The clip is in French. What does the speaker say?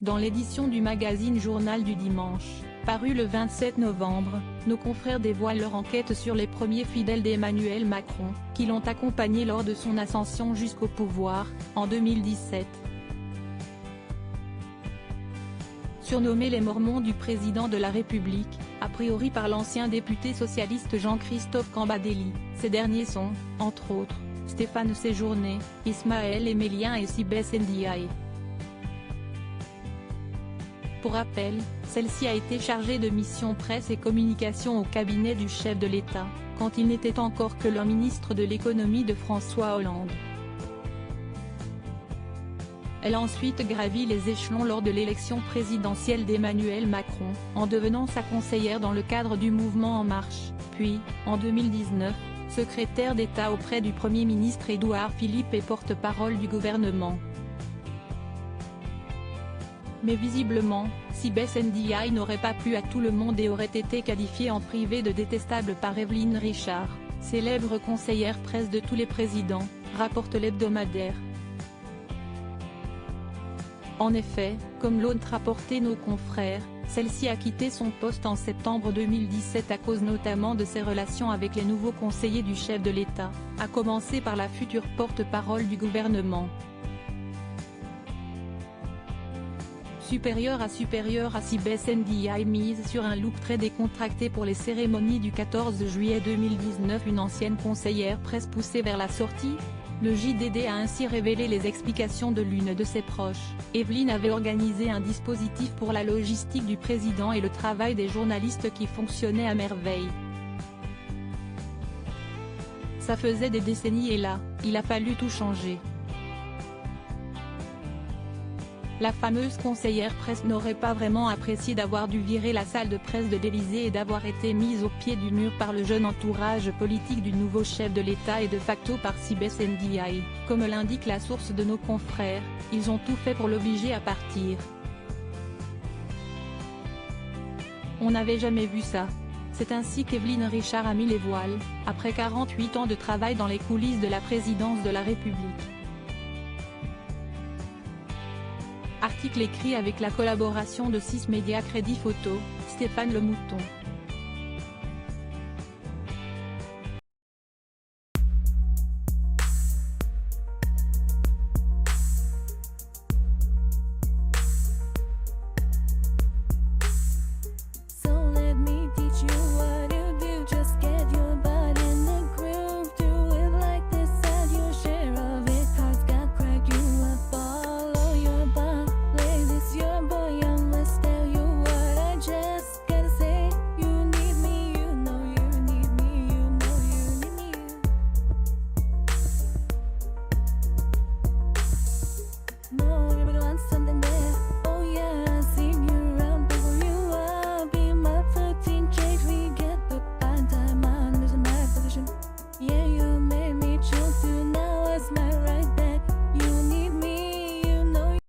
Dans l'édition du magazine Journal du Dimanche, paru le 27 novembre, nos confrères dévoilent leur enquête sur les premiers fidèles d'Emmanuel Macron, qui l'ont accompagné lors de son ascension jusqu'au pouvoir, en 2017. Surnommés les Mormons du président de la République, a priori par l'ancien député socialiste Jean-Christophe Cambadélis, ces derniers sont, entre autres, Stéphane Séjourné, Ismaël Emelien et Sibeth Ndiaye. Pour rappel, celle-ci a été chargée de mission presse et communication au cabinet du chef de l'État, quand il n'était encore que le ministre de l'économie de François Hollande. Elle a ensuite gravi les échelons lors de l'élection présidentielle d'Emmanuel Macron, en devenant sa conseillère dans le cadre du mouvement En Marche, puis, en 2019, secrétaire d'État auprès du Premier ministre Édouard Philippe et porte-parole du gouvernement. Mais visiblement, Sibeth Ndiaye n'aurait pas plu à tout le monde et aurait été qualifiée en privé de détestable par Evelyne Richard, célèbre conseillère presse de tous les présidents, rapporte l'hebdomadaire. En effet, comme l'ont rapporté nos confrères, celle-ci a quitté son poste en septembre 2017 à cause notamment de ses relations avec les nouveaux conseillers du chef de l'État, à commencer par la future porte-parole du gouvernement. Supérieure à Sibeth Ndiaye mise sur un look très décontracté pour les cérémonies du 14 juillet 2019. Une ancienne conseillère presse poussée vers la sortie, le JDD a ainsi révélé les explications de l'une de ses proches. Evelyne avait organisé un dispositif pour la logistique du président et le travail des journalistes qui fonctionnait à merveille. Ça faisait des décennies et là, il a fallu tout changer. La fameuse conseillère presse n'aurait pas vraiment apprécié d'avoir dû virer la salle de presse de l'Élysée et d'avoir été mise au pied du mur par le jeune entourage politique du nouveau chef de l'État et de facto par Sibeth Ndiaye. Comme l'indique la source de nos confrères, ils ont tout fait pour l'obliger à partir. On n'avait jamais vu ça. C'est ainsi qu'Evelyne Richard a mis les voiles, après 48 ans de travail dans les coulisses de la présidence de la République. Article écrit avec la collaboration de 6 médias Crédit Photo, Stéphane Le Mouton.